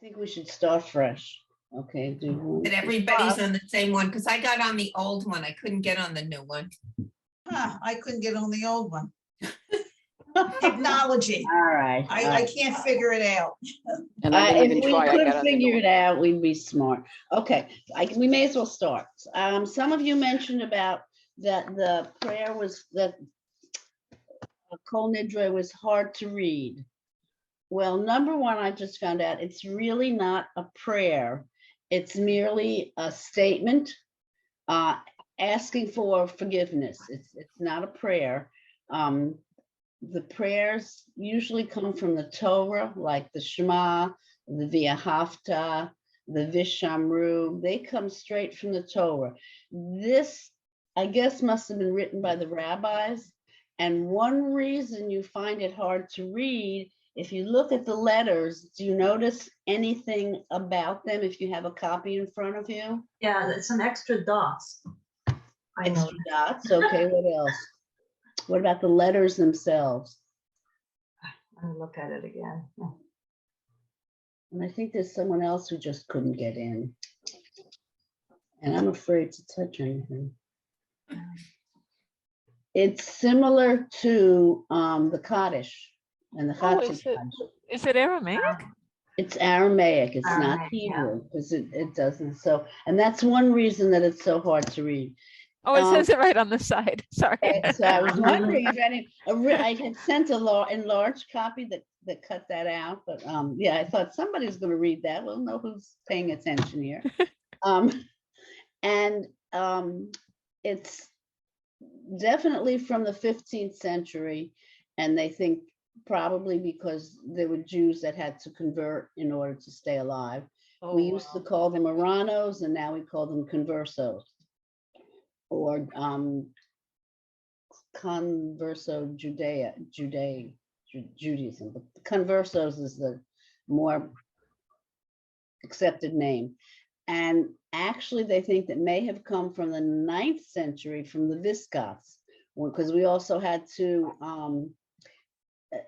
think we should start fresh. Okay, do you want But to- everybody's on the same one, because I got on the old one. I couldn't get on the new one. I couldn't get on the old one. Technology. All right. all I right. can't figure it out. And I didn't If even we try. I could got on the figure new it out, we'd be smart. Okay, we may as well start. Some of you mentioned about that the prayer was that Kol Nidre was hard to read. Well, number one, I just found out it's really not a prayer. It's merely a statement asking for forgiveness. It's not a prayer. The prayers usually come from the Torah, like the Shema, the V'ahavta, the Vishamru. They come straight from the Torah. This, I guess, must have been written by the rabbis. And one reason you find it hard to read, if you look at the letters, do you notice anything about them if you have a copy in front of you? Yeah, there's some extra dots. I know. Extra dots, okay, what else? What about the letters themselves? Let me look at it again. And I think there's someone else who just couldn't get in. And I'm afraid to touch anything. It's similar to the Kaddish and the Oh, Chatzah. is it Aramaic? It's Aramaic, it's not Aramaic, yeah. Hebrew, because it doesn't. So, and that's one reason that it's so hard to read. Oh, it says it right on the side. Sorry. So I was wondering if I had sent a enlarged copy that cut that out, but yeah, I thought somebody's going to read that. We'll know who's paying attention here. And it's definitely from the 15th century, and they think probably because there were Jews that had to convert in order to stay alive. Oh, We used to call them Aranos, and now we call them conversos, or converso Judaism. But conversos is the more accepted name. And actually, they think that may have come from the 9th century from the Visigoths, because we also had to,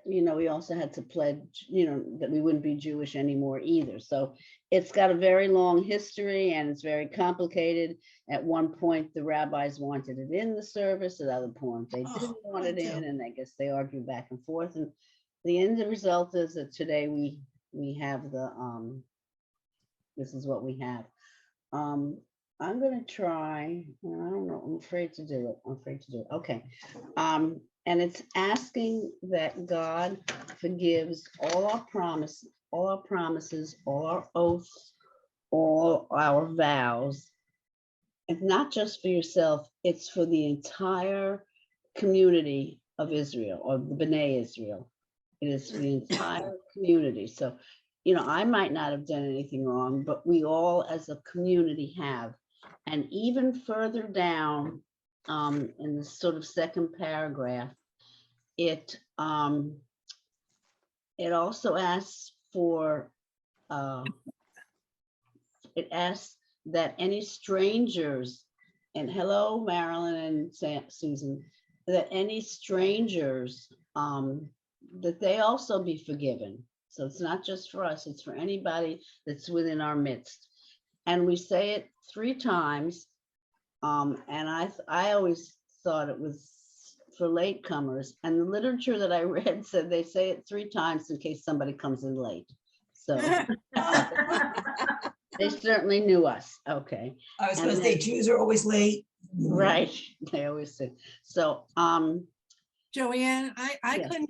we also had to pledge, that we wouldn't be Jewish anymore either. So it's got a very long history and it's very complicated. At one point, the rabbis wanted it in the service. At other point, they didn't want it in, and I guess they argued back and forth. And the end result is that today we have the this is what we have. I'm gonna try. I don't know. I'm afraid to do it. Okay. And it's asking that God forgives all our promises, all our oaths, all our vows. And not just for yourself, it's for the entire community of Israel, or the B'nai Israel. It is for the entire community. So, I might not have done anything wrong, but we all as a community have. And even further down in the sort of second paragraph, it also asks for, it asks that any strangers, and hello, Marilyn and Susan, that any strangers, that they also be forgiven. So it's not just for us, it's for anybody that's within our midst. And we say it 3 times. And I always thought it was for latecomers. And the literature that I read said they say it 3 times in case somebody comes in late. So they certainly knew us. Okay. I was going to say Jews are always late. Right. They always say. So Joanne, I Yes. couldn't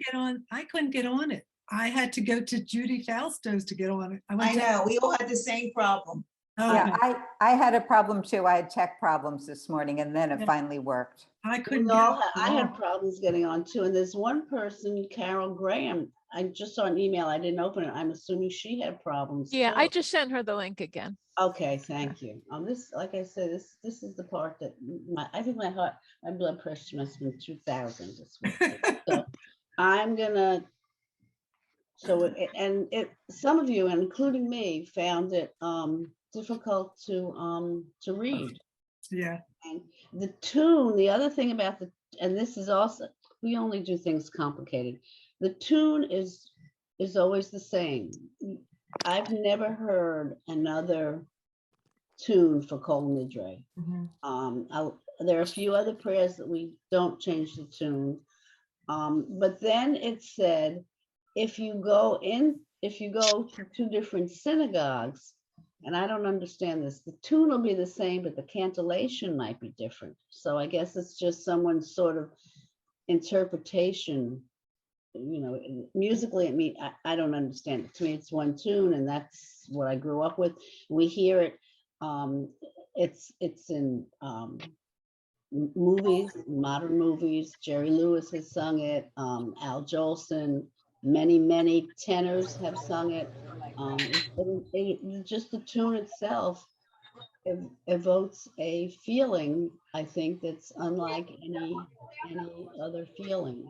get on it. I had to go to Judy Fausto's to get on it. I know, we all had the same problem. Yeah, I had a problem too. I had tech problems this morning and then it finally worked. I couldn't we get all on. I had problems getting on too. And there's one person, Carol Graham, I just saw an email. I didn't open it. I'm assuming she had problems. Yeah, too. I just sent her the link again. Okay, thank you. This, like I said, this is the part that I think my blood pressure must have been 2,000 this week. So I'm gonna. So some of you, including me, found it difficult to read. Yeah. And the tune. The other thing about and this is also, we only do things complicated. The tune is always the same. I've never heard another tune for Kol Nidre. There are a few other prayers that we don't change the tune. But then it said, if you go to two different synagogues, and I don't understand this, the tune will be the same, but the cantillation might be different. So I guess it's just someone's sort of interpretation. You know, musically, I don't understand it. To me, it's one tune, and that's what I grew up with. We hear it. It's in movies, modern movies. Jerry Lewis has sung it. Al Jolson, many tenors have sung it. Just the tune itself evokes a feeling, I think, that's unlike any other feeling,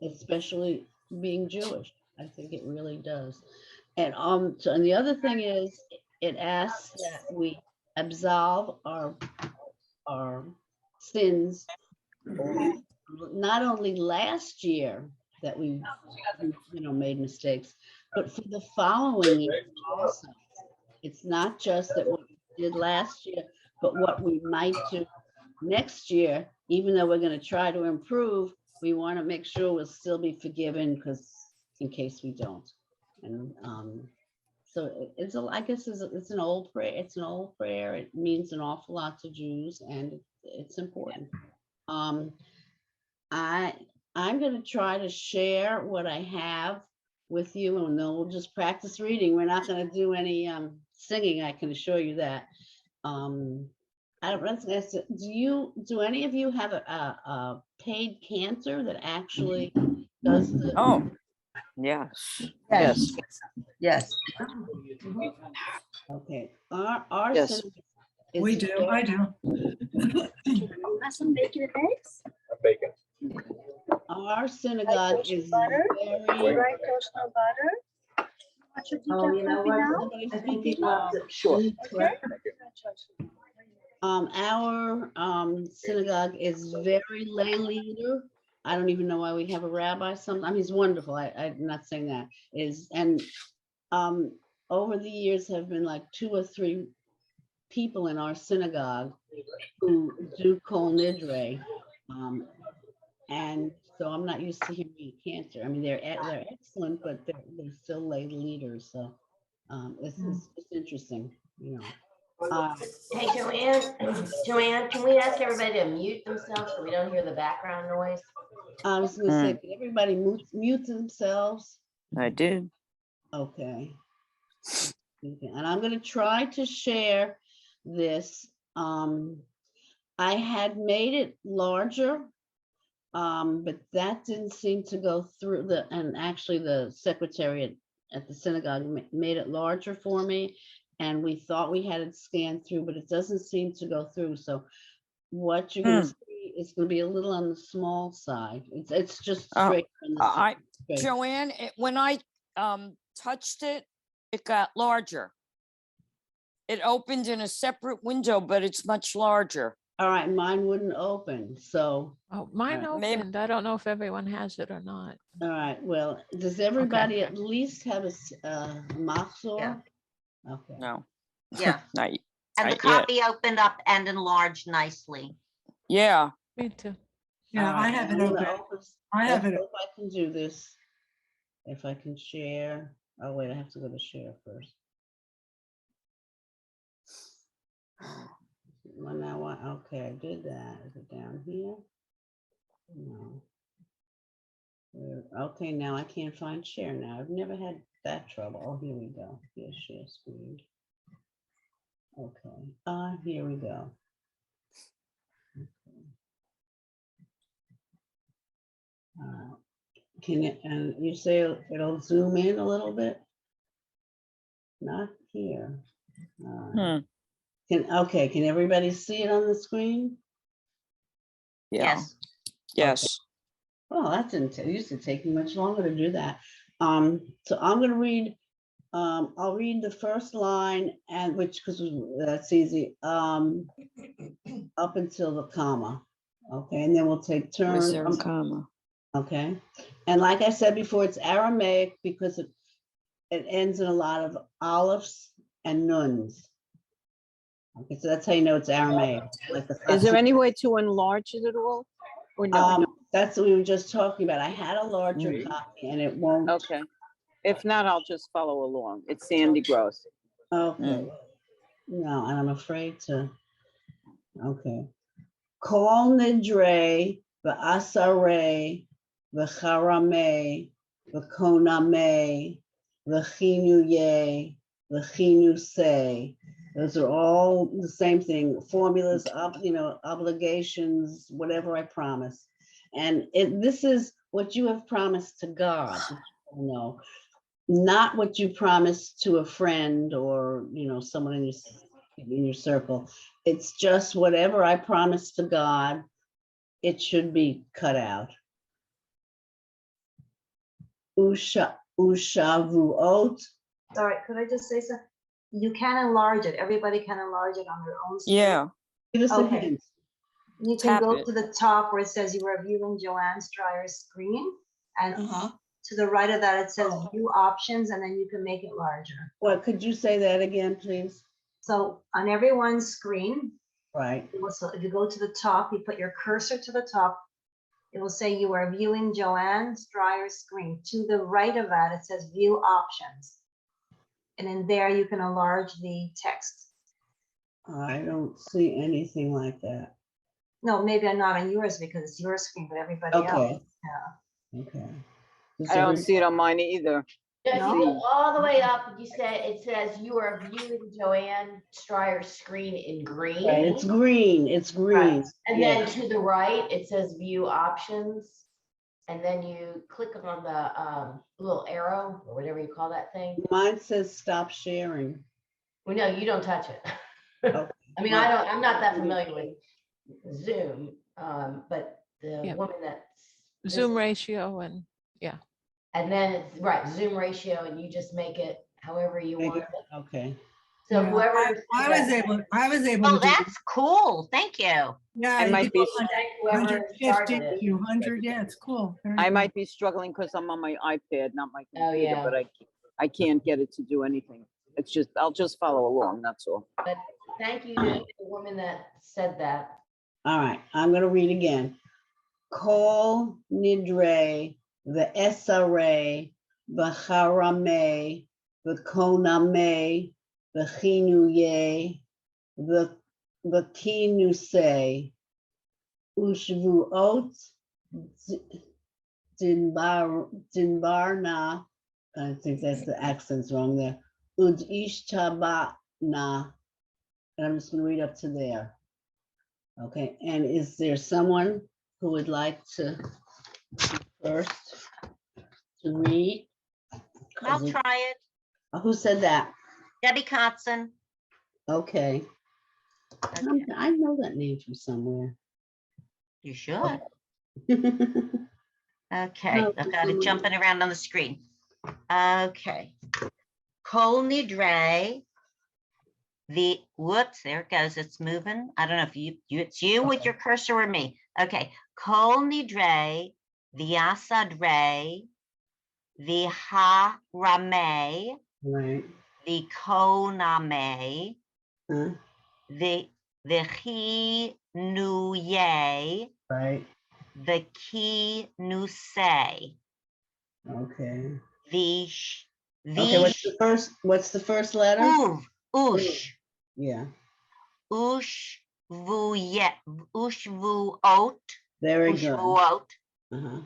especially being Jewish. I think it really does. And and the other thing is, it asks that we absolve our sins, not only last year that we made mistakes, but for the following year also. It's not just that what we did last year, but what we might do next year. Even though we're going to try to improve, we want to make sure we'll still be forgiven, because in case we don't. And so I guess it's an old prayer. It's an old prayer. It means an awful lot to Jews, and it's important. I'm going to try to share what I have with you, and then we'll just practice reading. We're not going to do any singing, I can assure you that. I don't know. Do any of you have a paid cantor that actually does the? Oh, yes, yes, Yes. Okay, our Yes. synagogue is We do, I do. Some bacon and eggs, Our synagogue is butter, very. dry toast, no butter. What should you Oh, you get know coffee what? now? Somebody I think speaking? he loves it. sure. Okay. Our synagogue is very lay leader. I don't even know why we have a rabbi. Sometimes he's wonderful. I'm not saying that over the years have been like 2 or 3 people in our synagogue who do Kol Nidre. And so I'm not used to hearing a cantor. I mean, they're excellent, but they're still lay leaders. So it's interesting, you know. Hey, Joanne, can we ask everybody to mute themselves so we don't hear the background noise? I was gonna say, can everybody mute themselves? I did. Okay. And I'm gonna try to share this. I had made it larger, but that didn't seem to go through and actually the secretary at the synagogue made it larger for me. And we thought we had it scanned through, but it doesn't seem to go through. So what you're gonna see is gonna be a little on the small side. It's just straight from the straight. Joanne, when I touched it, it got larger. It opened in a separate window, but it's much larger. All right, mine wouldn't open, so, Oh, mine Maybe- opened. I don't know if everyone has it or not. all right, well, does everybody at least have a machzor? Yeah. Okay. No. Yeah. Not, And the not yet. copy opened up and enlarged nicely. Yeah. Me too. Yeah, All I right, have it I'm gonna open. open- I have let's it. see if I can do this. If I can share. Oh, wait, I have to go to share first. Well, now what? Okay, I did that. Is it down here? No. Okay, now I can't find share now. I've never had that trouble. Oh, here we go. Here's share screen. Okay, here we go. Can it, and you say it'll zoom in a little bit? Not here. Can everybody see it on the screen? Yeah. Yes. Well, that didn't used to take me much longer to do that. So I'm going to read. I'll read the first line, and because that's easy. Up until the comma. Okay, and then we'll take turns. Was there a comma? Okay, and like I said before, it's Aramaic because it ends in a lot of olives and nuns. Okay, so that's how you know it's Aramaic. Like the Is there Chassid- any way to enlarge it at all? Or no? That's what we were just talking about. I had a larger Mm. copy and it won't. Okay. If not, I'll just follow along. It's Sandy Gross. Okay. No, and I'm afraid to. Okay. Kol nidre v'asare v'charame v'koname v'chinuye v'chinuse. Those are all the same thing. Formulas, obligations, whatever I promise. And this is what you have promised to God. No, not what you promised to a friend or someone in your circle. It's just whatever I promised to God, it should be cut out. Ushavuot. Sorry, could I just say something? You can enlarge it. Everybody can enlarge it on their own. screen. Yeah, Give us a Okay. hint. You can Tap go it. to the top where it says you are viewing Joanne Stryer's screen. And Uh-huh. to the right of that, it says Oh. view options, and then you can make it larger. What, could you say that again, please? So on everyone's screen, Right. so if you go to the top, you put your cursor to the top, it will say you are viewing Joanne Stryer's screen. To the right of that, it says view options. And in there, you can enlarge the text. I don't see anything like that. No, maybe I'm not on yours because it's your screen, but everybody Okay. else. Yeah. Okay. I don't see it on mine either. If you No? go all the way up, it says you are viewing Joanne Stryer's screen in green. Right, it's green, it's green. Right. And Yeah. then to the right, it says view options. And then you click on the little arrow or whatever you call that thing. Mine says stop sharing. Well, no, you don't touch it. Okay. I mean, I'm not that familiar with Zoom, but the Yeah. woman that's. Zoom ratio and And then it's, right, Zoom ratio, and you just make it however you want it. Okay. So Yeah, whoever. I was able Oh, to do it. that's cool. Thank you. Yeah. I you might could be- go from Whoever 150 started it. to 100, yeah, it's cool. Very I cool. might be struggling because I'm on my iPad, not my Oh, computer, yeah. but I can't get it to do anything. It's just, I'll just follow along, that's all. But thank you to the woman that said that. All right, I'm gonna read again. Kol nidre, the SRA, the harame, the koname, the chinuye, the kinuse, ushvuot, dinbarna, I think that's the accent's wrong there, ishtabana, and I'm just gonna read up to there. Okay, and is there someone who would like to first to read? I'll try it. Who said that? Debbie Cotson. Okay. I know that name from somewhere. You should. Okay, No, I've got it jumping around on the screen. Okay. Kol nidre, whoops, there it goes, it's moving. I don't know if it's you with your cursor or me. Okay. Kol nidre, v'asadre, v'harame, Right. v'koname, Huh? v'chinuye, Right. v'kinuse, Okay. v'sh, Okay, what's the first letter? ush, Yeah, ushvuot, very good. ushvuot, Uh-huh.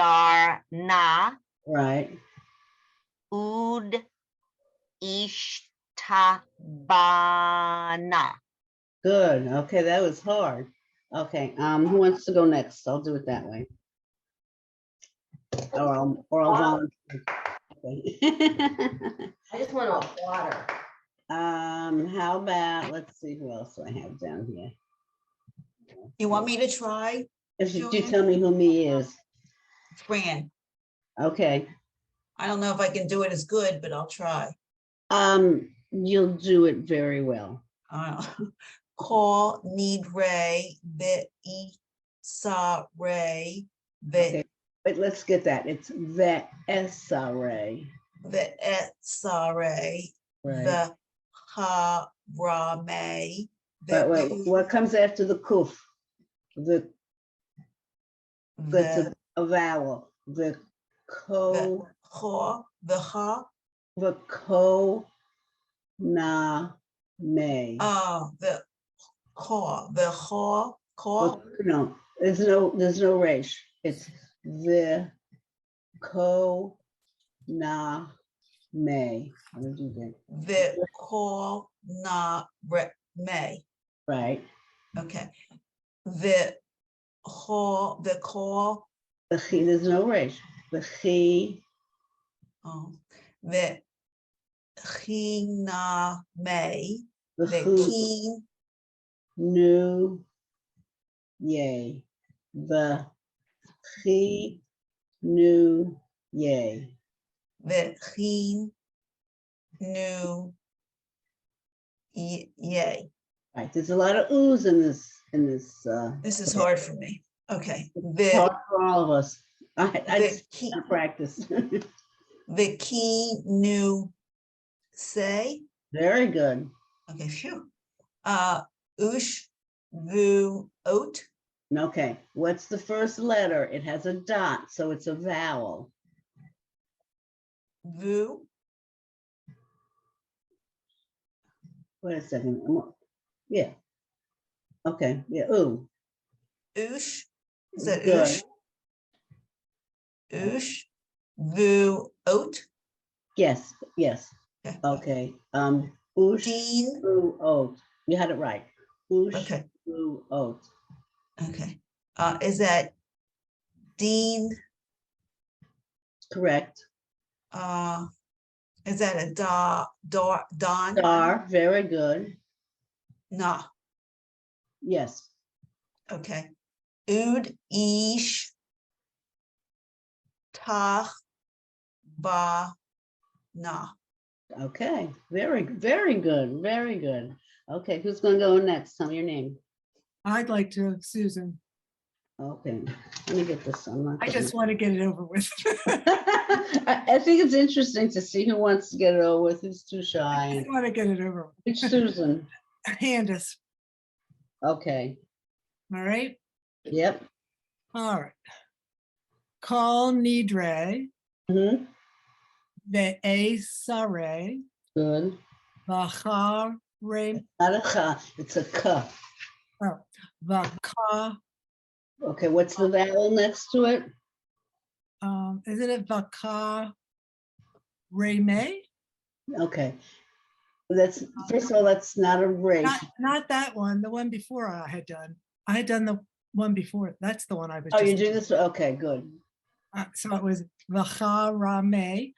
dindarna, Right. ud ishtabana. Good. Okay, that was hard. Okay, who wants to go next? I'll do it that way. Or I'll volunteer. Okay. I just want a water. How about, let's see, who else do I have down here? You want me to try? If you Joanne? tell me who me is. Fran, Okay. I don't know if I can do it as good, but I'll try. You'll do it very well. Call, need, ray, bit, Stryer, Okay, but let's get that. It's the SRA. the Stryer, Right. the Harame, But wait, what comes after the kuf? That's the a vowel. The ha, the ko na me. the ha, Well, no, there's no resh. It's the ko na me. How did you think? the call na me. Right. Okay. The call, The chi, there's no resh. The chi, the na me, the the hu, keen, nu, yay. The chi, nu, yay. the keen, new, yay. Right. There's a lot of oohs in this. This is hard for me. Okay. It's hard for all of us. I the just key, gotta practice. the key, new, say. Very good. Okay, phew. Ush, vu, oat, Okay, what's the first letter? It has a dot, so it's a vowel. vu, Wait a second. Yeah. Okay. Yeah. Ooh. ush. Is that Good. ush? Ush, vu, oat. Yes. Yes. Okay. Okay. Oosh. Dean. Ooh, oat. You had it right. Oosh. Okay. Ooh, oat. Okay. Is that Dean? Correct. Is that a Don? Star. Very good. No. Yes. Okay. Ud, ish, tach, ba, na. Okay. Very, very good. Very good. Okay. Who's going to go next? Tell me your name. I'd like to, Susan. Okay. Let me get this. I'm not I getting just want to get it over with. I think it's interesting to see who wants to get it over with, who's too I shy. just want to get it over It's Susan. with. Candace, Okay. all right? Yep. All right. Call Nidre, Hmm. the A Sare, Good. Vachar Re, Not a cha, it's a ka. Vaka, Okay, what's the vowel next to it? isn't it Vaka Reme? Okay. That's, first of all, that's not a race. Not that one, the one before I had done. I had done the one before. That's the one I was Oh, you just. do this? Okay, good. So it was Vacharame.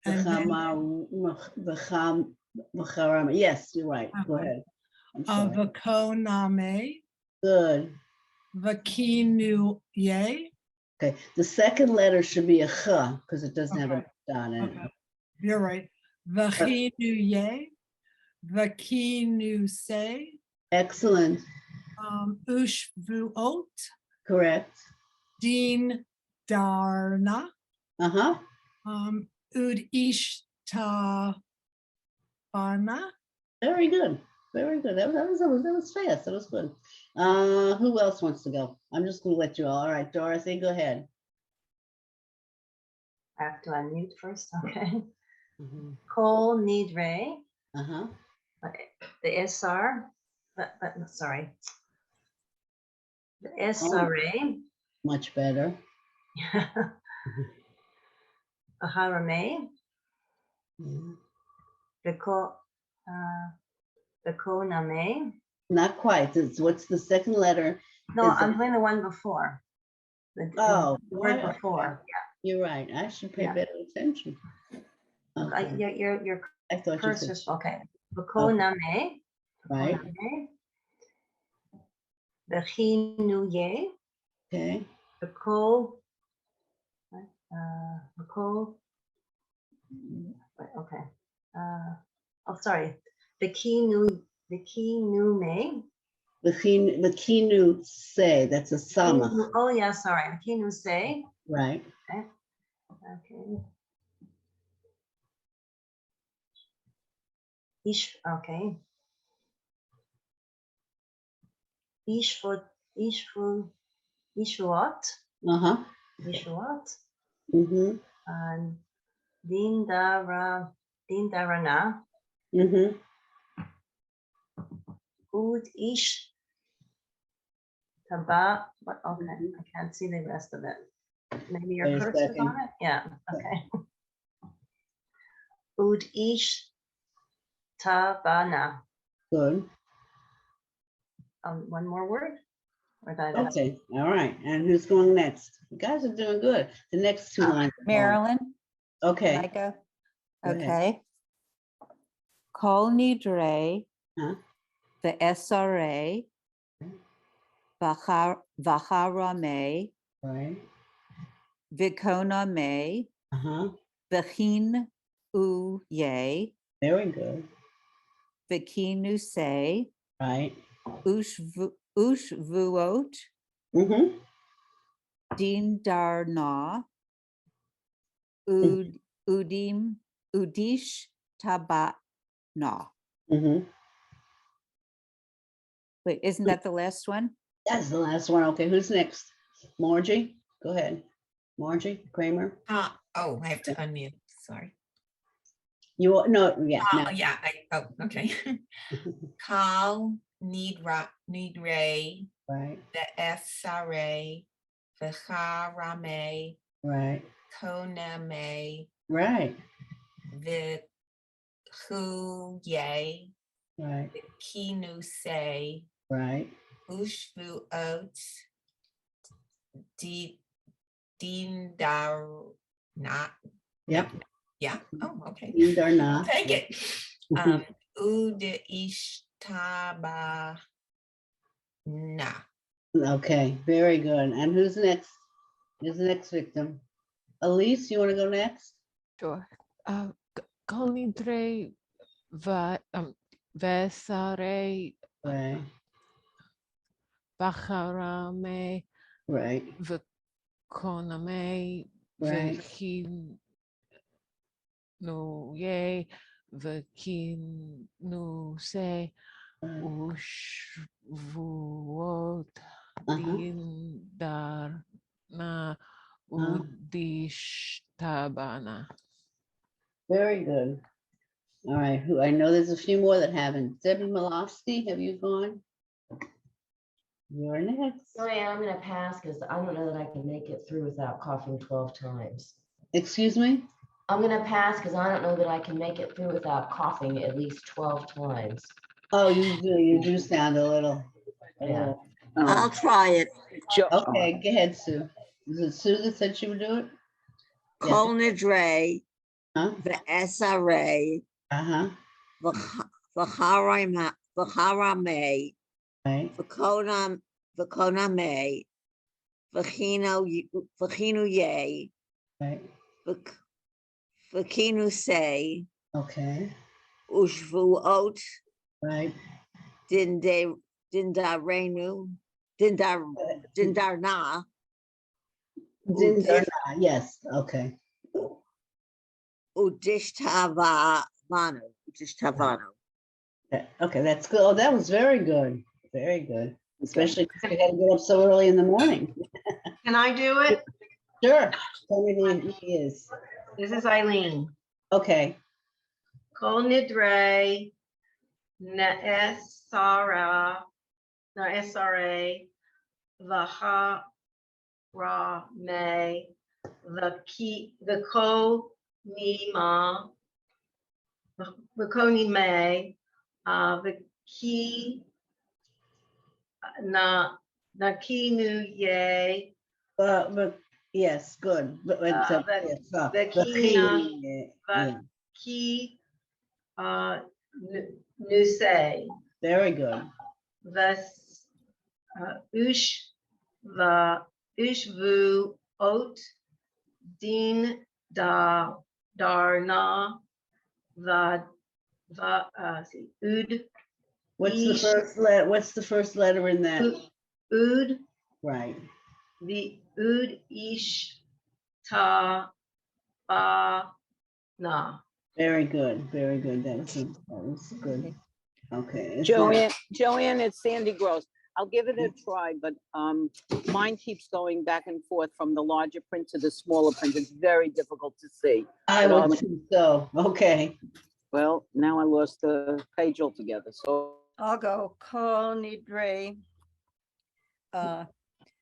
And then Yes, you're right. Go Okay. ahead. I'm sorry. Vakoname, Good. Vakinu Ye. Okay, the second letter should be a cha because it doesn't have a Okay. dot in it. Okay. You're right. Vakinu Ye, Vakinu Se, Excellent. Ush Vuot, Correct. Din Darna, Uh-huh. Ud Ishta Bana. Very good. Very good. That was fast. That was good. Who else wants to go? I'm just gonna let you all. All right, Dorothy, go ahead. I have to unmute first, okay. Mhm. Kol Nidre, Uh-huh. the SR, but sorry. The SRA, Much better. the Harame, Yeah. the Koname. Not quite. What's the second letter? No, Is I'm it- doing the one before. Oh, The word okay. before, You're right. I should pay Yeah. better attention. yeah. Okay. Your I thought you said, cursor's, okay. The Koname, right? the Chinuye, Okay. the Ko, wait, okay. Oh, sorry. The Kinume, the kinu say, that's a sama, Oh, yeah, sorry. Kinu say. right? Okay. Okay. Ishvut, Ishwat, Uh-huh. Ishwat, Mm-hmm. and Dindarana, Mm-hmm. Ud Ish Taba, but okay, I can't see the rest of it. Maybe your Wait a cursor's second. on it? Yeah, okay. Ud Ish Tabana. Good. One more word? Or that it? Okay, all right. And who's going next? You guys are doing good. The next two lines. are long. Marilyn, can I Okay. go? Go ahead. Okay. Kol nidre, Huh? the SRA, Vacharame, Right. Vikona me, Uh-huh. Vichin u ye, Very good. Vikinu se, Right. Ushvuot, Mm-hmm. Din darna, Udim, Udish tabana. Mm-hmm. Wait, isn't that the last one? That's the last one. Okay, who's next? Margie? Go ahead. Margie Kramer? Oh, I have to unmute, sorry. You, no, yeah, Oh, now. yeah, okay. Call, need ray, Right, the SRA, the Harame, right, Koname, right, the Huye, right, the Kinuse, right. Ushvu Oats, Dindarna. Yep. Yeah, oh, okay. Need or I'll not. take it. Ude Ishtaba Na. Okay, very good. And who's next? Who's the next victim? Elise, you want to go next? Sure. Colindre Vesare Right, Bacharame right, Vikoname right. Vikinuye Vikinuse right. Ushvuot Uh-huh. Dindarna Udishtabana. Very good. All right, who, I know there's a few more that haven't. Debbie Malofsky, have you gone? You're next. Joanne, I'm gonna pass because I don't know that I can make it through without coughing 12 times. Excuse me? I'm gonna pass because I don't know that I can make it through without coughing at least 12 times. Oh, you do sound a little. Yeah. I'll try it. Okay, go ahead, Sue. Is it Sue that said she would do it? Yeah. Kol nidre, Huh? the SRA, Uh-huh, Vacharame, right, Vicona me, Vicinu ye, right, Vicinu se, okay, Ushvuot, right. Dindarenu, Dindarna, Dindarna, yes, okay. Udishtavanu. Okay, that's good. Oh, that was very good. Very good. Especially because we had to get up so early in the morning. Can I do it? Sure. Tell me who he is. This is Eileen. Okay, Kol nidre SRA Vahara me the ko nima the koni me the ki na kinu ye but yes, good. But it's a, the yes, the the kina yeah, ki nuse very good. the ushvu ot din darna the ud What's the Ish. first letter in that? Ud, Right. the Ud, Ish, Ta, Ba, Na. Very good. Very good. That was good. Okay. is there- Joanne, it's Sandy Gross. I'll give it a try, but mine keeps going back and forth from the larger print to the smaller print. It's very difficult to see. I But would think so. Okay. Well, now I lost the page altogether, so I'll go. Call Nidre.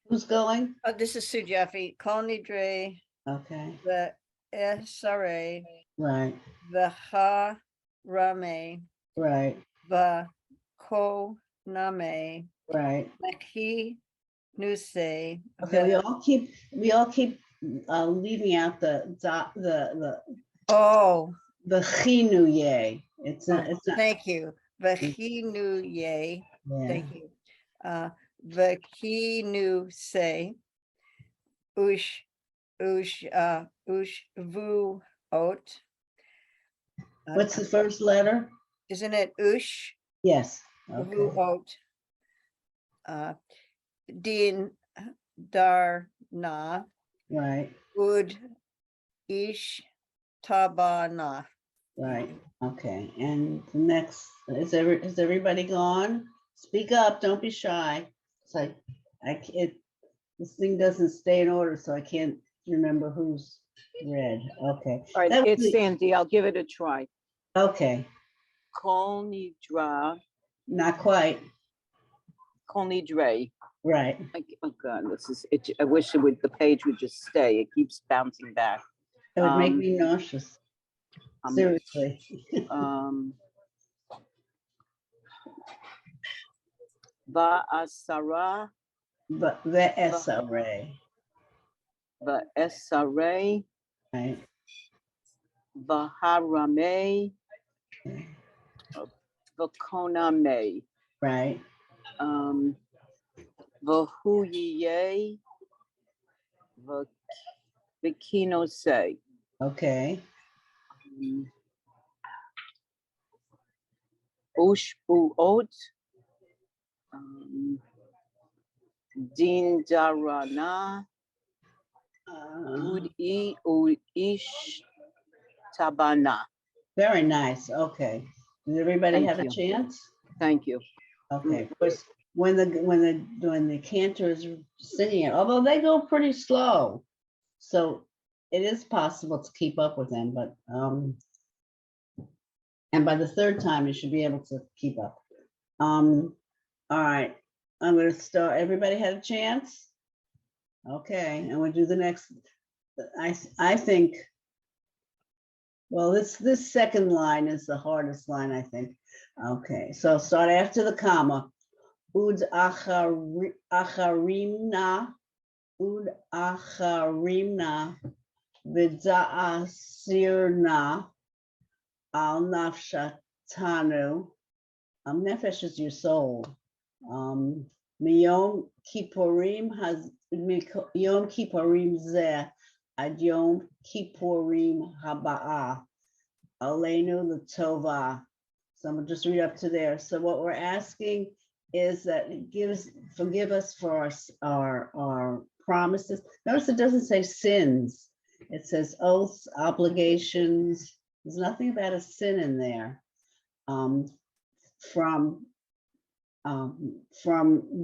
Who's going? This is Sue Jeffy. Call Nidre, Okay. the SRA, Right. the Ha Rame, Right. the Ko Name, Right. Maki Nuse. Okay. We all keep leaving out the Oh, chinuye. It's not. thank you. Vahinuye. Yeah. Thank you. Vakinuse. Ush vu ot. What's the first letter? Isn't it ush Yes. vu Okay. ot? Din dar na Right. ud ish tabana. Right. Okay. And the next is everybody gone? Speak up. Don't be shy. It's like this thing doesn't stay in order, so I can't remember who's read. Okay. all right, That was it's the- Sandy. I'll give it a try. Okay. Kol Nidra, Not quite. Kol Nidre. Right. Oh God, this is it. I wish the page would just stay. It keeps bouncing back. It would make me nauseous. Um, Seriously. Va'asara, But the SRA. Va'esare, Right. Vaharame, Vakoname, Right. Vahuye, Vakinose. Okay. Ushbuot, Din Darana, Udish Tabana. Very nice. Okay. Did everybody Thank have a you. chance? Thank you. Okay. Of course, when the cantor is singing it, although they go pretty slow, so it is possible to keep up with them. But and by the third time, you should be able to keep up. All right. I'm going to start. Everybody had a chance? Okay. And we'll do the next. I think. Well, this second line is the hardest line, I think. Okay, so start after the comma. Ud acharimna, vida'asirna, al nafshatanu. Nefesh is your soul. Miyom kippurim Yom kippurim zeh. Ad Yom Kippurim Haba'a, Aleinu Latova. So I'm gonna just read up to there. So what we're asking is that it forgive us for our promises. Notice it doesn't say sins. It says oaths, obligations. There's nothing about a sin in there. From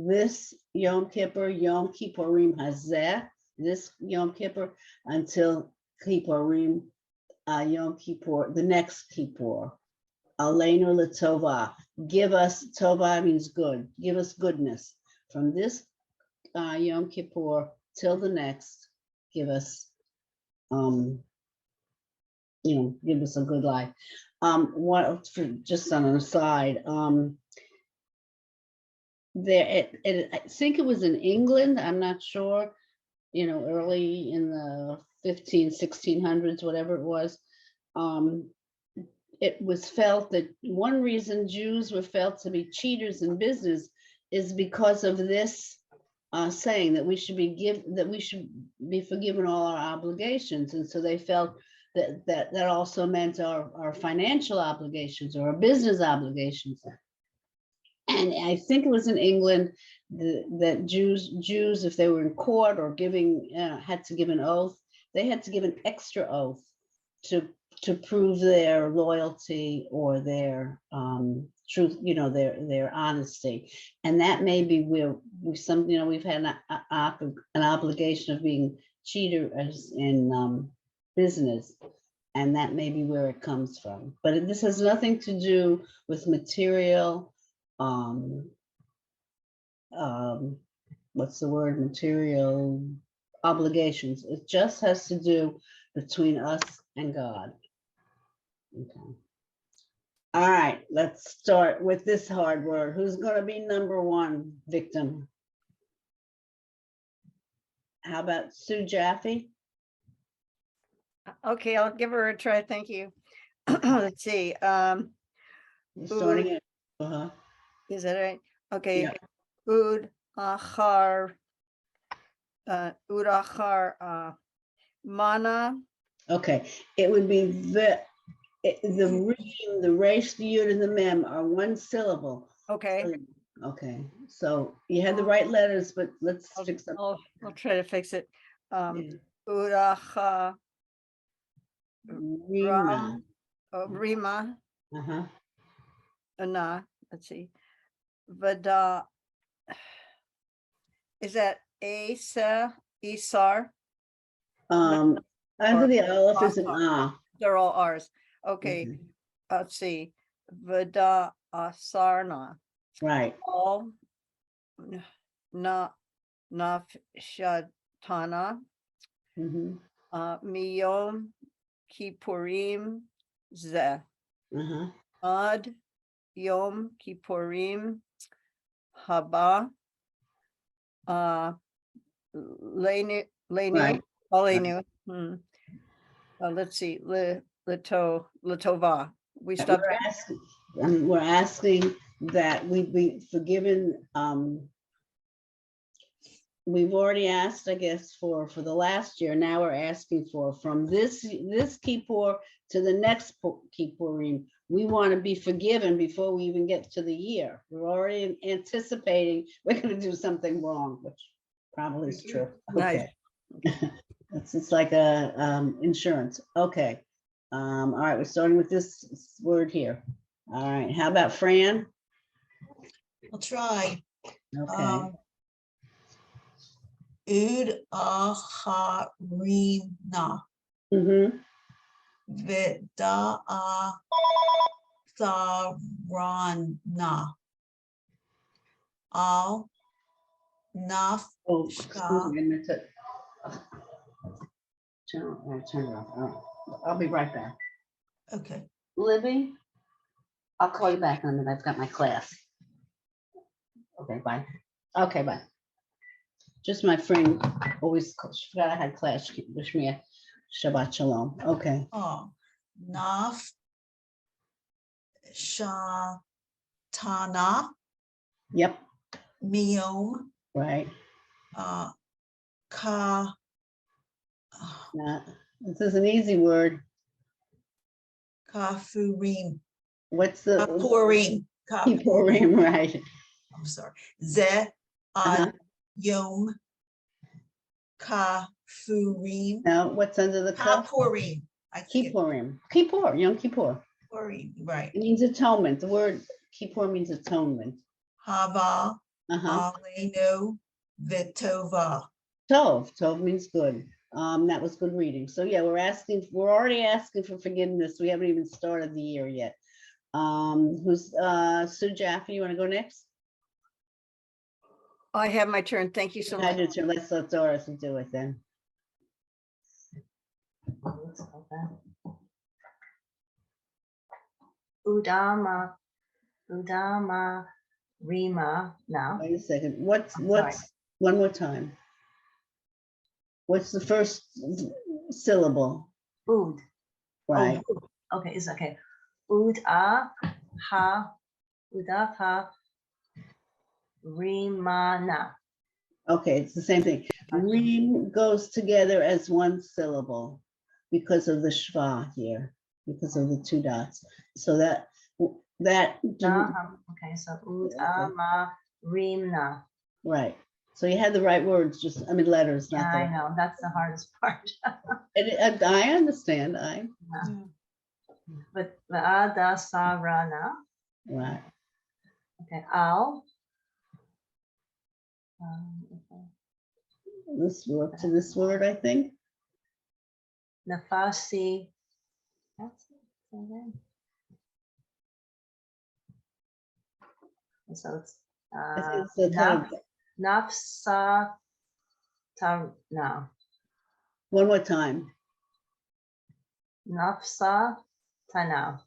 this Yom Kippur, Yom Kippurim Hazeh, this Yom Kippur until Kippurim, Yom Kippur, the next Kippur. Aleinu Latova. Give us, Tova means good. Give us goodness. From this Yom Kippur till the next, give us, give us a good life. Just on an aside, I think it was in England, I'm not sure, early in the 1600s, whatever it was. It was felt that one reason Jews were felt to be cheaters in business is because of this saying that we should be forgiven all our obligations, and so they felt that also meant our financial obligations or our business obligations. And I think it was in England that Jews, if they were in court or giving, had to give an oath, they had to give an extra oath to prove their loyalty or their truth, their honesty. And that may be where we've had an obligation of being cheaters in business. And that may be where it comes from. But this has nothing to do with material, what's the word, material obligations. It just has to do between us and God. Okay. All right, let's start with this hard word. Who's going to be number one victim? How about Sue Jaffe? Okay, I'll give her a try. Thank you. Let's see. Starting at, Is that right? Okay. Yeah. Ud achar mana. Okay, it would be the reem, the resh, the yud, and the mem are one syllable. Okay. Okay, so you had the right letters, but let's fix them. I'll try to fix it. Uracha Rima. Rima. Na. Let's see. Vada. Is that Asa, Isar? Under the aleph is an ah. They're all R's. Okay. Let's see. Vada Asarna. Right. All Nafshatana. Miyom Kippurim Ze. Ad Yom Kippurim Haba. Lenu. Right. Let's see. Latova. We stopped. We're asking that we be forgiven. We've already asked, I guess, for the last year. Now we're asking for from this Kippur to the next Kippurim. We want to be forgiven before we even get to the year. We're already anticipating we're going to do something wrong, which probably is true. Okay. It's like a insurance. Okay. All right, we're starting with this word here. All right, how about Fran? I'll try. Okay. Ud acharina. Veda sarana. Al nafsha. Turn it off. I'll be right back. Okay. Libby, I'll call you back in a minute. I've got my class. Okay, bye. Okay, bye. Just my friend always forgot I had class. Wish me a Shabbat Shalom. Okay. Oh, naf shatana. Yep. Miom. Right. Ka. This is an easy word. Kafurim. What's the Kapurim? Kippurim, right? I'm sorry. Ze ad yom kafurim. Now, what's under the cup? Kapurim. Kippurim. Kippur, Yom Kippur. Right. It means atonement. The word Kippur means atonement. Hava. Alenu vitova. Tov means good. That was good reading. So yeah, we're already asking for forgiveness. We haven't even started the year yet. Who's Sue Jaffe? You want to go next? I have my turn. Thank you so much. I do too. Let's let Doris do it then. Udama Rima now. Wait a second. What's one more time? What's the first syllable? Ud. Right. Oh, okay, it's okay. Udaha Rimana. Okay, it's the same thing. Reem goes together as one syllable because of the shva here, because of the two dots. So that That, Okay, so ud, ma, rimna. right. So you had the right words, just, I mean, letters, Yeah, not I the. know, that's the hardest part. I understand, But da, sa, ra, na. right. Okay, al. This word to this word, I think. Nafasi. That's it. And so it's I think it's the kind of, nafsa no. one more time. Nafsa tana.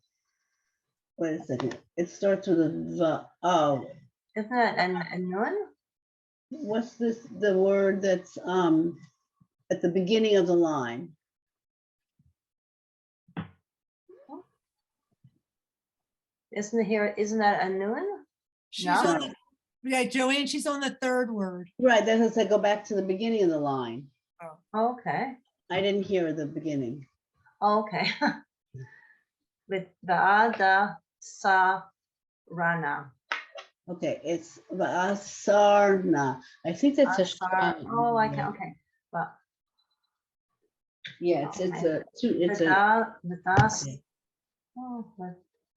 Wait a second. It starts with a v. Oh, Isn't it a nun? what's this? The word that's at the beginning of the line. Isn't it here? Isn't that a nun? She's No? on the, yeah, Joanne, she's on the third word. Right. That has to go back to the beginning of the line. Okay. I didn't hear the beginning. Okay. With the ada sa rana. Okay, it's Asarna. I think that's a. Oh, I can. Okay. But yeah, it's okay. a two. It's a.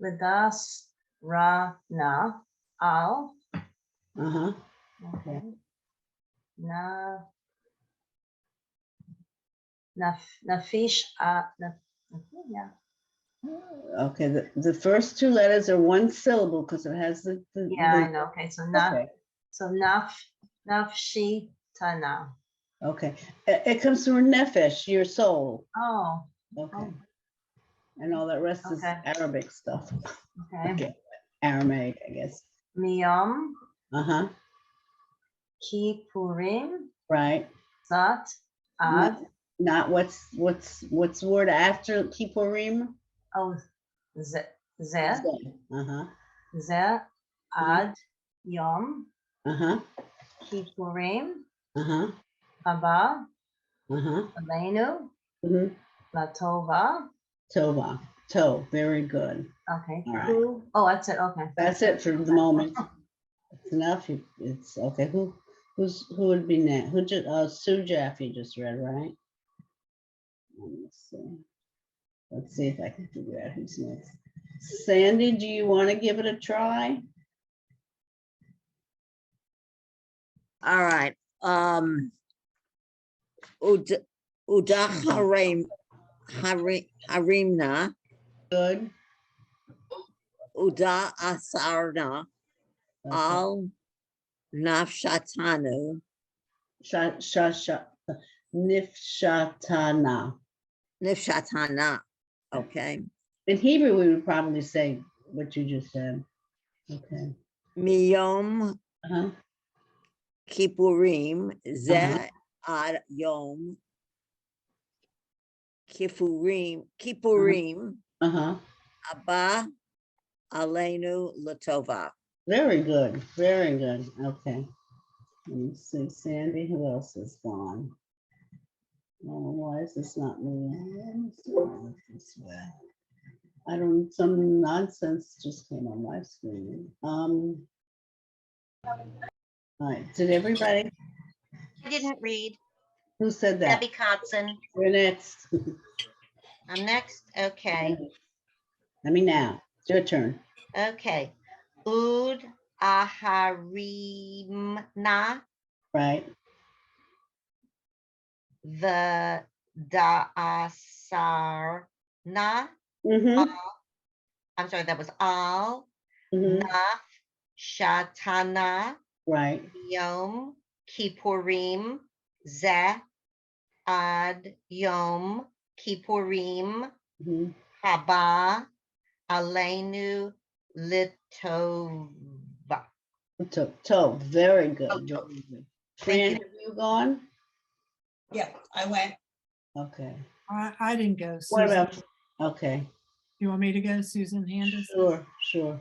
Vidas rana al. Uh-huh. Okay. Nafish. Yeah. Okay, the first two letters are one syllable because it has the. Yeah, I know. Okay, so Okay. nafshi tana. Okay, it comes from nefesh, your soul. Oh. Okay. And all that rest is Okay. Arabic stuff. Okay. Okay. Aramaic, I guess. Miyam Uh-huh. Kippurim Right. Zat Ad. Not what's the word after Kippurim? Oh, Ze. Uh-huh. Ze Ad Yom Uh-huh. Kippurim Uh-huh. Haba Uh-huh. Aleinu Mm-hmm. Latova. Tova. To. Very good. Okay. All right. Who? Oh, that's it. Okay. That's it for the moment. It's enough. It's okay. Who would be next? Who just Sue Jaffe just read, right? Let's see if I can figure out who's next. Sandy, do you want to give it a try? All right. Harimna. Good. Uda asarna. Okay. Al nafshatanu. Nifshatana. Nifshatana. Okay. In Hebrew, we would probably say what you just said. Okay. Miyom Uh-huh. Kippurim. Ze ad yom. Kippurim. Uh-huh. Abba Aleinu Latova. Very good. Very good. Okay. Let me see. Sandy, who else is gone? Oh, why is this not moving? This way. Some nonsense just came on my screen. All right. Did everybody? I didn't read. Who said that? Debbie Kotzen. You're next. I'm next. Okay. Let me now. It's your turn. Okay. Ud aharimna. Right. The da'asarna. Mm-hmm. I'm sorry, that was al. Mm-hmm. Naf shatana. Right. Yom Kippurim. Ze ad Yom Kippurim. Mm-hmm. Haba Aleinu Litova. To. Very good. To. Fran, have you gone? Yeah, I went. Okay. I didn't go. What Susan. about? Okay. You want me to go, Susan Handis? Sure.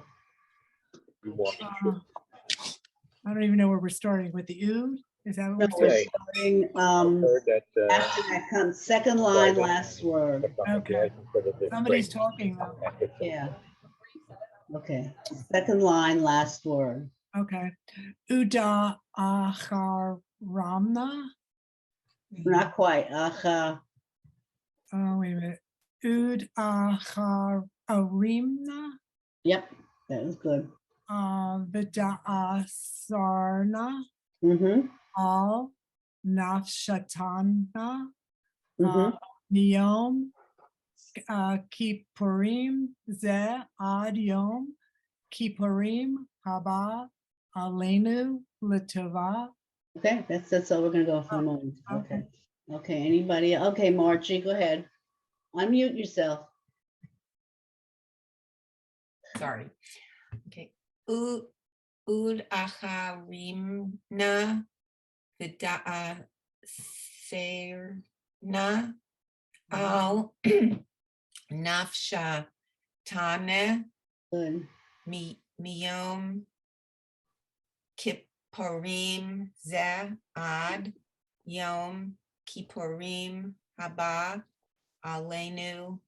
I don't even know where we're starting with the ood. Is that what No, we're we're starting? starting, after that comes second line, last word. Okay. Somebody's talking though. Yeah. Okay, second line, last word. Okay. Uda acharamna. Not quite. Acha. Oh, wait a minute. Ud acharimna. Yep, that was good. Vida asarna. Mm-hmm. Al nafshatana. Mm-hmm. Miyom Kippurim ze ad yom Kippurim haba alenu l'tova. Okay, that's all we're gonna go for the moment. Okay. Okay, anybody? Okay, Margie, go ahead. Unmute yourself. Sorry. Okay. Ud acharimna vida serna al nafsha tane Good. miyom kippurim ze ad yom kippurim haba alenu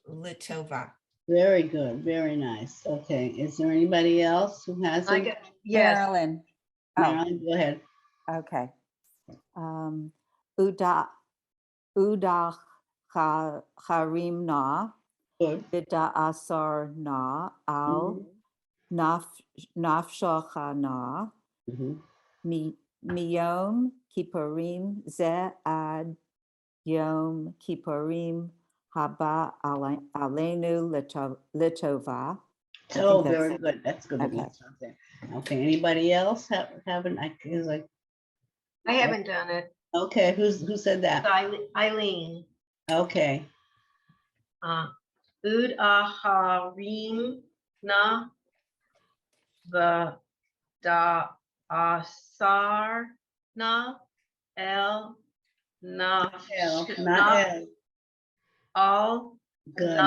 litova. Very good. Very nice. Okay, is there anybody else who has I it? got, yes, Marilyn. Oh, Marilyn, go ahead. okay. Uda harimna. Good. Vida asar na al nafshachana Mhm. miyom kippurim ze ad yom kippurim haba alenu litova. Oh, very it. good. That's good. Okay. Okay. Okay, anybody else haven't? I is like, I haven't done it. okay, who said that? Eileen. Okay. Ud aharim na da asar na el Not naf L. al Good.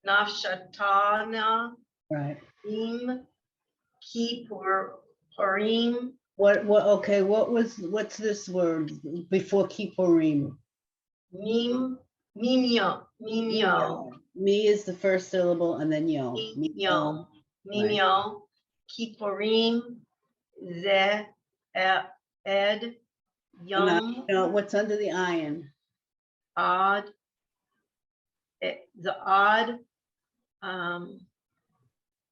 nafshatana Right. im kippurim What, okay, what's this word before Kippurim? mimyo. Me is the first syllable and then yo. Mimyo kippurim ze ed yom No, what's under the iron? odd the odd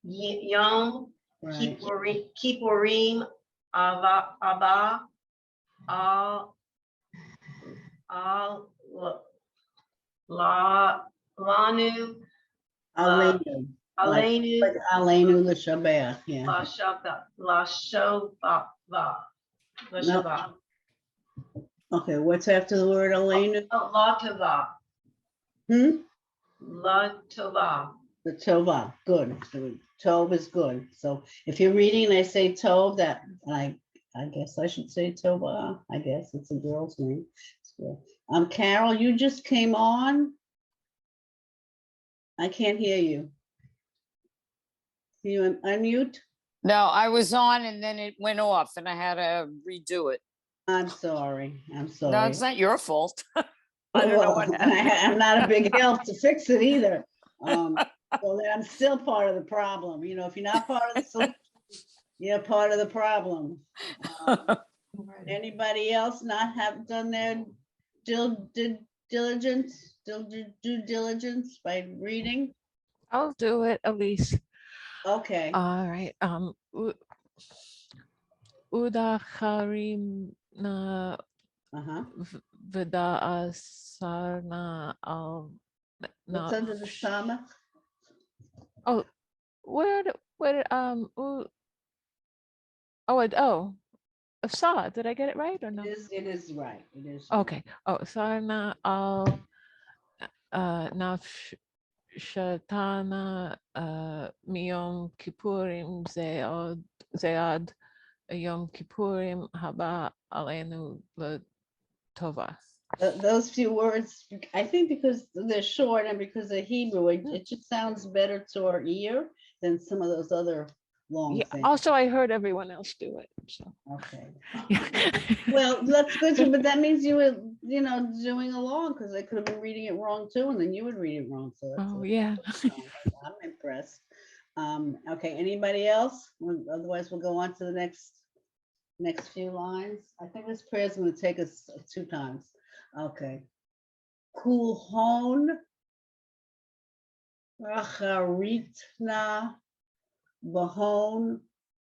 yom Right. kippurim abba al lanu Alenu. alenu Like Alenu l'Shabbat, yeah. la shava. Okay, what's after the word Alenu? La tova. La tova. The Tova, good. So Tov is good. So if you're reading and I say Tov, that I guess I should say Tova. I guess it's a girl's name. So, Carol, you just came on. I can't hear you. Can you unmute? No, I was on and then it went off and I had to redo it. I'm sorry. I'm sorry. No, it's not your fault. I don't know what happened. I'm not a big help to fix it either. So then I'm still part of the problem. You know, if you're not part of the solution, you're part of the problem. Anybody else not have done their due diligence by reading? I'll do it, Elise. Okay. All right. Udacharim na vida asarna al. What's under the stomach? Oh, where Sa, did I get it right or no? It is right. It is. Okay. Oh, sarna al nafshatana miyom kippurim zead yom kippurim haba alenu l'tova. Those few words, I think because they're short and because they're Hebrew, it just sounds better to our ear than some of those other long things. Also, I heard everyone else do it. So. Okay. Well, that's good, but that means you were, doing along because I could have been reading it wrong too, and then you would read it wrong. So that's yeah. I'm impressed. Okay, anybody else? Otherwise, we'll go on to the next few lines. I think this prayer is going to take us 2 times. Okay. Kulhon Racharitna Bahon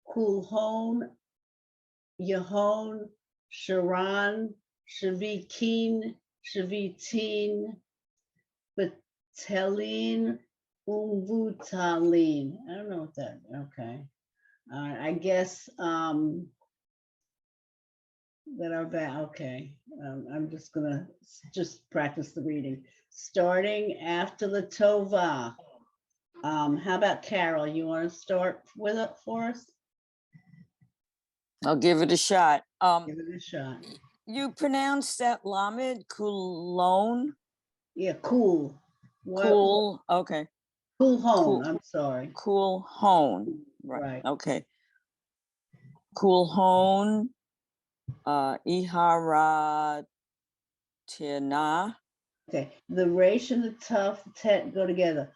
Kulhon Yahon Sharan Shavikin Shavitin Batelin Umvutalin. I don't know what that, okay. I guess that are bad, okay. I'm just gonna practice the reading. Starting after the Tova. How about Carol? You want to start with it for us? I'll give it a shot. Give it a shot. You pronounce that Lamed Kulon? Yeah, cool. Cool, okay. Cool home, Cool. I'm sorry. Cool hone, right, okay. Cool hone, Iharatina. Okay, the resh and the tough tet go together.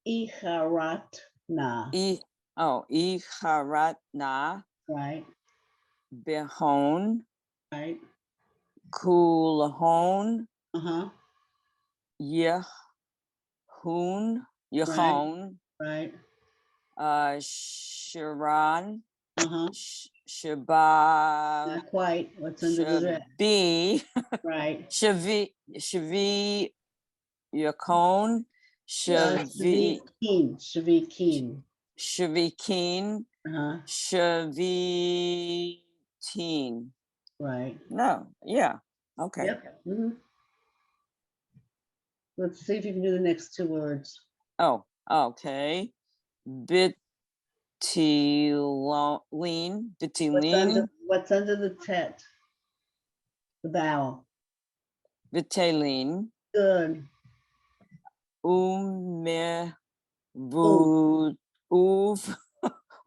Iharatna. Iharatna. Right. Behon. Right. Kulhon. Uh-huh. Yehon. Right. Sharan. Uh-huh. Shaba. Not quite. What's under the red? Shabi. Right. Shavi Yakon. Shavikin. Shavikin. Uh-huh. Shavitin. Right. No, yeah. Okay. Yep. Let's see if you can do the next 2 words. Oh, okay. Bitilin. What's under the tet? The vowel. Bitalin. Good. Ume.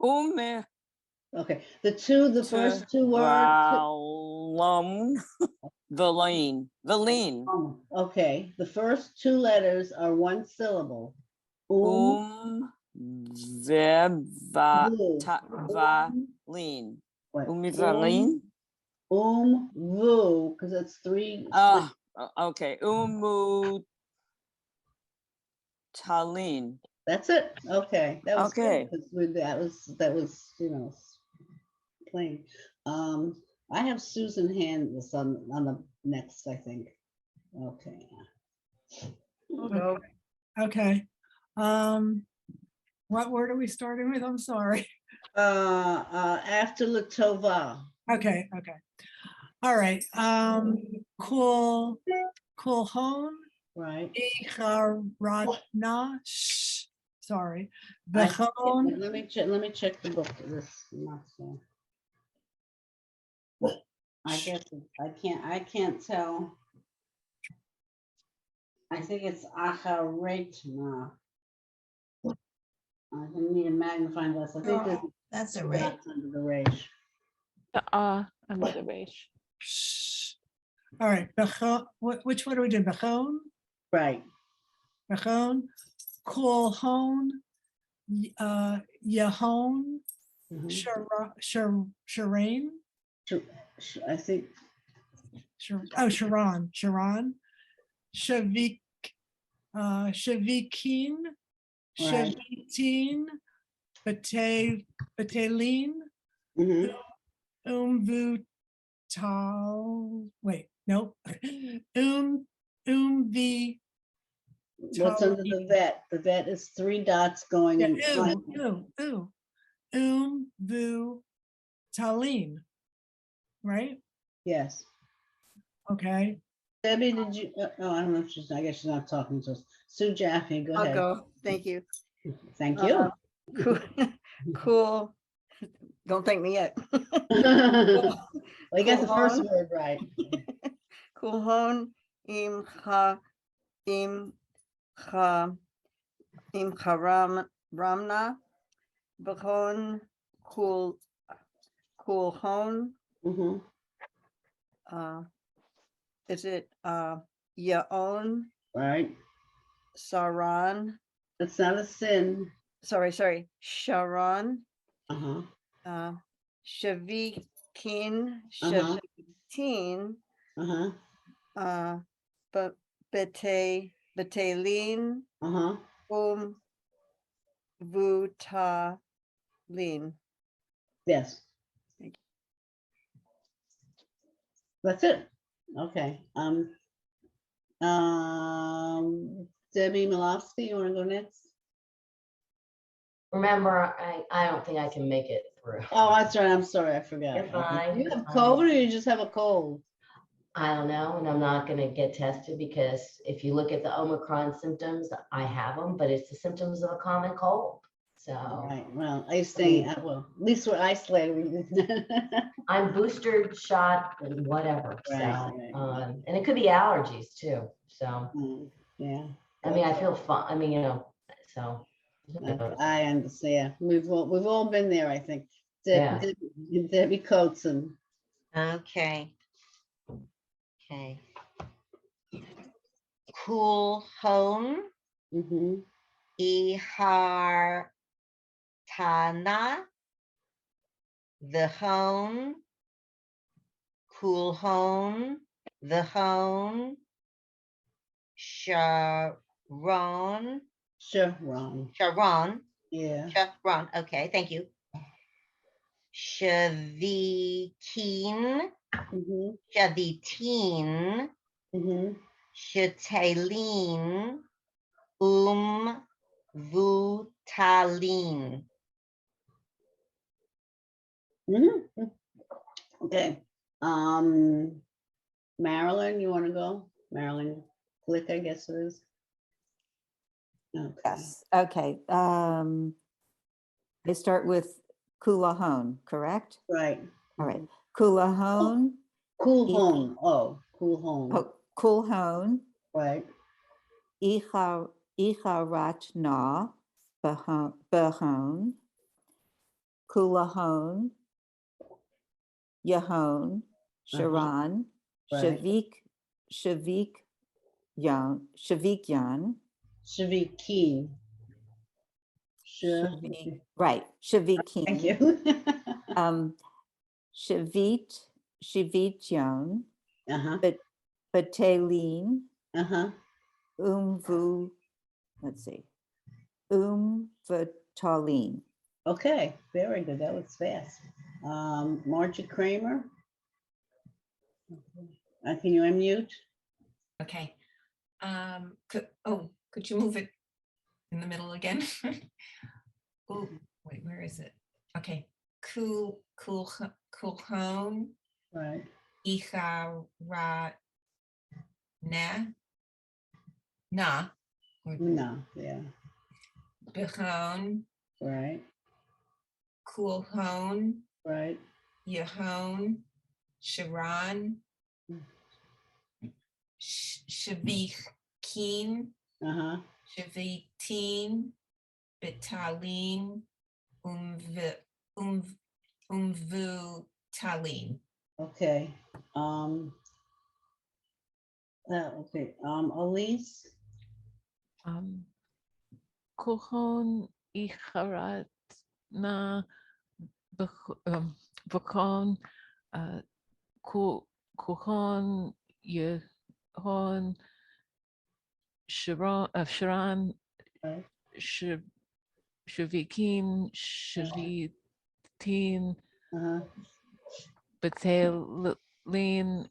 Ume. Okay. The first 2 words. Valine. Okay. The first 2 letters are 1 syllable. Valine. Umivaline. Vu, because it's 3. Okay. Talin. That's it. Okay. That was Okay. good, that was plain. I have Susan hand this on the next, I think. Okay. Okay. What word are we starting with? I'm sorry. After Latova. Okay. All right. Cool hone. Right. Icharatna. Sorry. Let Bechon. me check the book. This not so. I guess I can't tell. I think it's Acharetna. I need a magnifying glass. I think That's a right. under the resh. Under the beige. All right. Which one do we do? Bechon. Right. Bechon. Cool hone. Yahon. Sharain. I think. Sharan. Shavikin. Right. Shavitin. Batelin. Umvutal. Wait, nope. Umvi. What's under the vet? The vet is 3 dots going in. Umvutalin. Right? Yes. Okay. Debbie, did you? I don't know if I guess she's not talking to us. Sue Jaffe, go ahead. I'll go. Thank you. Thank you. Cool. Don't thank me yet. Well, you got the first word right. Kulhon imcha ramna bechon kulhon. Is it Yaon? Right. Saran. That's not a sin. sorry, Sharon, Uh-huh, Shavikin, uh-huh, Shavitin, uh-huh, Betalin, uh-huh. Vutalin. Yes. That's it. Okay. Debbie Malofsky, you want to go next? Remember, I don't think I can make it through. Oh, that's right. I'm sorry. I forgot. You're fine, You you're have fine. COVID or you just have a cold? I don't know, and I'm not gonna get tested because if you look at the Omicron symptoms, I have them, but it's the symptoms of a common cold. So Right. Well, I stay, well, at least we're isolated. I'm booster shot and whatever, so, Right. and it could be allergies too, so, Yeah. I mean, I feel fine, I mean, so. I understand. We've all been there, I think. Yeah. Debbie Coatson. Okay. Okay. Cool home. Mm-hmm. Ihartana. The home. Cool home. The home. Sharon. Sharon. Sharon. Yeah. Sharon. Okay, thank you. Shavikin. Mm-hmm. Shavitin. Mm-hmm. Shatalin. Vutalin. Mm-hmm. Okay. Marilyn, you want to go? Marilyn Glick, I guess it is. Okay. Yes, okay. I start with Kulahone, correct? Right. All right. Kulahone. Cool home. Oh, cool home. Oh, Kulhone. Right. Icharatna Behone. Kulahone. Yahone. Sharon. Right. Shavikyan. Shavikin. Right, Thank Shavikin. you. Shavityon. Uh-huh. Bataline. Uh-huh. Let's see. Vitaline. Okay, very good. That was fast. Margie Kramer. Can you unmute? Okay. Could you move it in the middle again? Oh, wait, where is it? Okay. Kulhon. Right. Icharat. Na. No, yeah. Behon. Right. Kulhon. Right. Yahon. Sharon. Shavikin. Uh-huh. Shavitin. Betalin. Umvutalin. Okay. Okay. Elise. Kuchon Icharat na Bakon Kuchon Yehon Sharon Right. Shavikin Shavitin Uh-huh. Betalin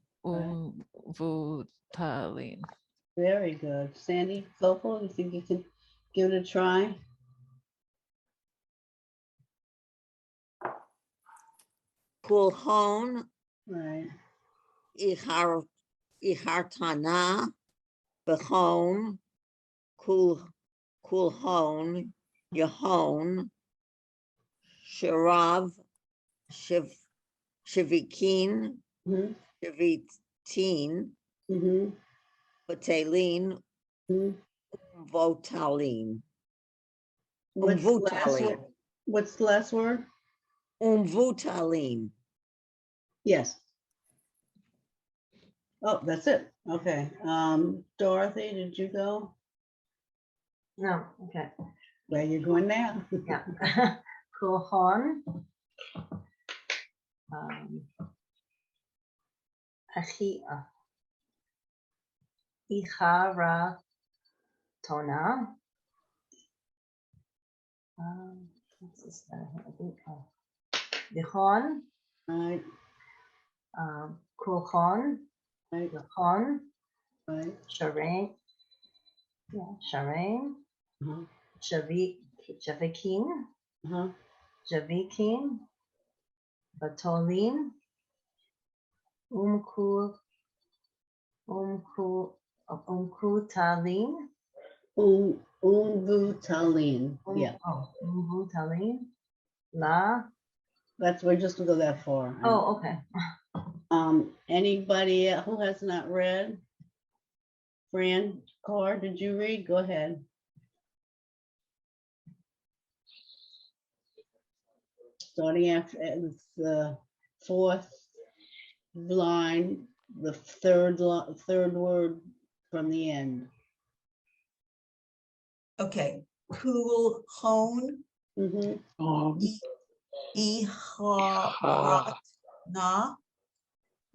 Vutalin. Very good. Sandy Copel, you think you can give it a try? Kulhone. Right. Ihartana. Behone. Kulhone. Yahone. Sharav. Shavikin. Mm-hmm. Shavitin. Mm-hmm. Bataline. Mm-hmm. Votaline. What's the last word? What's the last word? Umvutaline. Yes. Oh, that's it. Okay. Dorothy, did you go? No, okay. Where you going now? Yeah. Kuhon. Ihara Tona. What's this? I think Dihon. Right, Kuhon. right, Dihon. right. Sharain. Yeah, Sharain. Uh-huh, Javikin. uh-huh. Javikin. Batolin. Umku. Talin. Umvutalin. Yeah, Umvutalin. La. that's, we're just gonna go that far. Oh, okay. Anybody who has not read? Fran Carr, did you read? Go ahead. Starting after the fourth line, the third word from the end. Okay, cool hone, iharat na,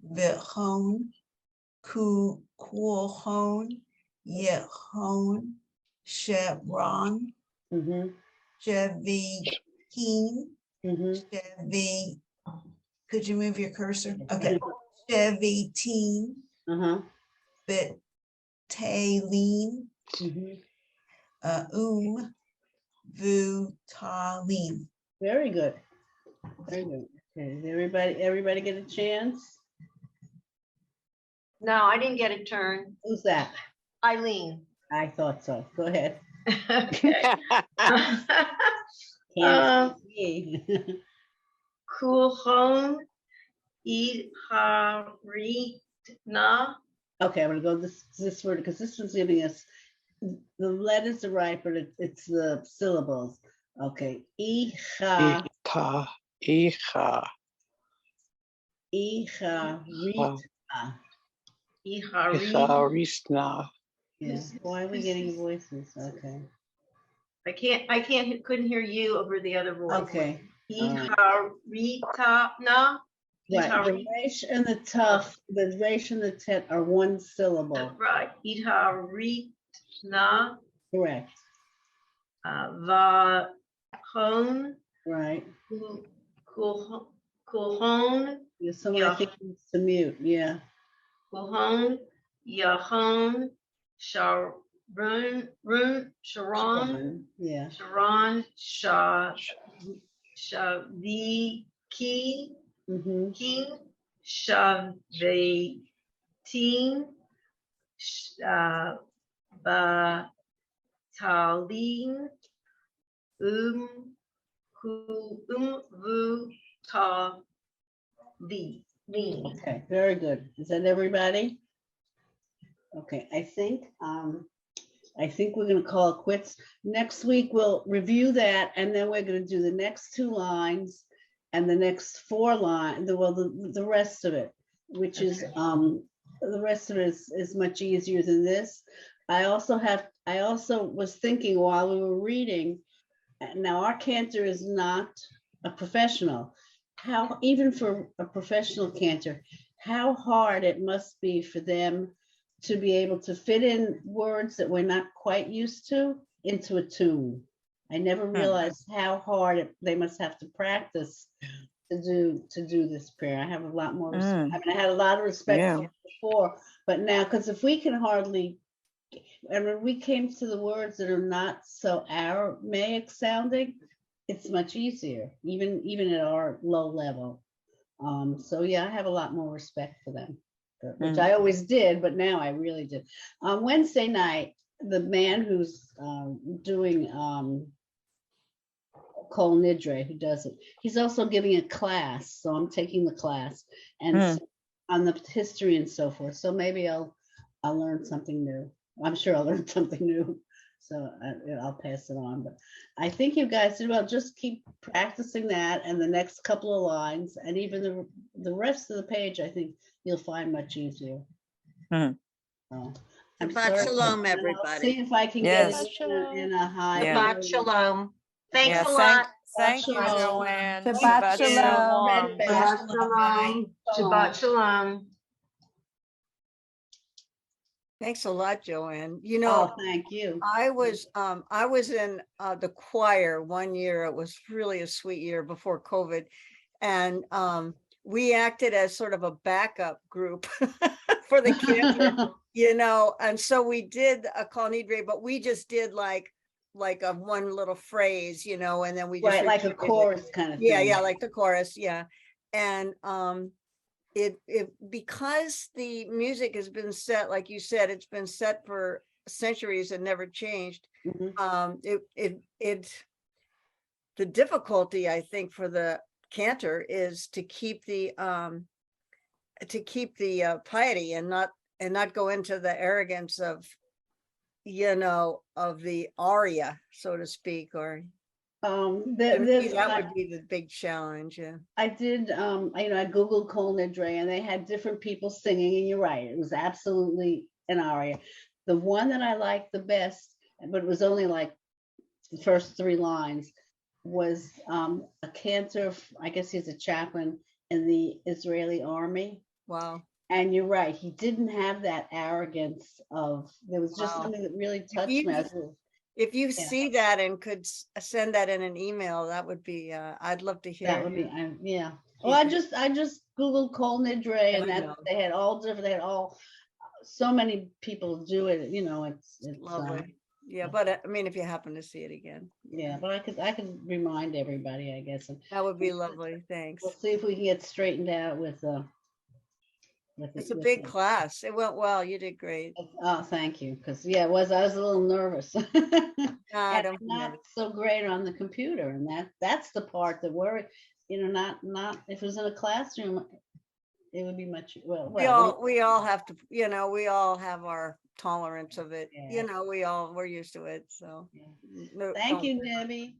vihon, cool hone, yehon, chevron, Chevy Chevy, could you move your cursor? Okay, Chevy teen, bit Taline, Vutalin. Very good. Very good. Okay, did everybody get a chance? No, I didn't get a turn. Who's that? Eileen. I thought so. Go ahead. Okay. Can't see me. Kuhon Iharitna. Okay, I'm gonna go this word because this one's giving us the letters are right, but it's the syllables. Okay, iha, Iharitna. Yeah. Why are we getting voices? Okay. Couldn't hear you over the other voice. Okay. Iharitna. Right. The resh and the tough, the resh and the tet are one syllable. Right. Iharitna. Correct. Vahon. Right. Kuhon. Yeah, someone I think needs to mute. Yeah. Kuhon. Yahon. Sharon. Yeah. Sharon. Shaviki. King. Shavetin. Batalin. Okay, very good. Is that everybody? Okay, I think we're gonna call it quits. Next week, we'll review that, and then we're gonna do the next 2 lines and the next 4 lines, the rest of it, which is, the rest of it is much easier than this. I also was thinking while we were reading, now our cantor is not a professional. How, even for a professional cantor, how hard it must be for them to be able to fit in words that we're not quite used to into a tune. I never realized how hard they must have to practice to do this prayer. I have a lot more, I had a lot of respect for it before, but now, because if we can hardly, and when we came to the words that are not so Aramaic sounding, it's much easier, even at our low level. So yeah, I have a lot more respect for them, which I always did, but now I really did. On Wednesday night, the man who's doing Kol Nidre, who does it, he's also giving a class, so I'm taking the class and on the history and so forth. So maybe I'll learn something new. I'm sure I'll learn something new. So I'll pass it on. But I think you guys did well. Just keep practicing that and the next couple of lines, and even the rest of the page, I think you'll find much easier. And I'm Shabbat certain, shalom, and I'll everybody. see if I can Yes. get it in a high. Yeah. Shabbat volume. shalom. Thanks Yeah, a lot. thank you, Shalom. Joanne. Shabbat shalom. Red Bear. Shabbat shalom. Shabbat shalom. Thanks a lot, Joanne. You Oh, know, thank you. I was in the choir one year. It was really a sweet year before COVID. And we acted as sort of a backup group for the cantor, you know, and so we did a Kol Nidre, but we just did like a one little phrase, you know, and then we just Right, like a repeated it. chorus kind of Yeah, thing. yeah, like the chorus, yeah. And it because the music has been set, like you said, it's been set for centuries and never changed. Mhm. The difficulty, I think, for the cantor is to keep the piety and not go into the arrogance of, you know, of the aria, so to speak, or to me, that would be the big challenge. Yeah. I did, I Googled Kol Nidre and they had different people singing, and you're right, it was absolutely an aria. The one that I liked the best, but it was only like the first 3 lines, was a cantor, I guess he's a chaplain in the Israeli army. Wow. And you're right, he didn't have that arrogance of, there was just Wow. something that really touched me. If you Yeah. see that and could send that in an email, that would be, I'd love to hear. That would be, yeah. Well, I just Googled Kol Nidre, and I that know. they had all different, they had all, so many people do it, you know, it's Lovely. Yeah, but I mean, if you happen to see it again. yeah, but I could remind everybody, I guess. And that would be lovely. Thanks. we'll see if we can get straightened out with It's a big class. It went well. You did great. Oh, thank you. Because yeah, I was a little nervous. And I'm not so great on the computer, and that's the part that worries. You know, not if it was in a classroom, it would be much we all have to, you know, we all have our tolerance of it. Yeah. You know, we're used to it. So Thank you, Debbie.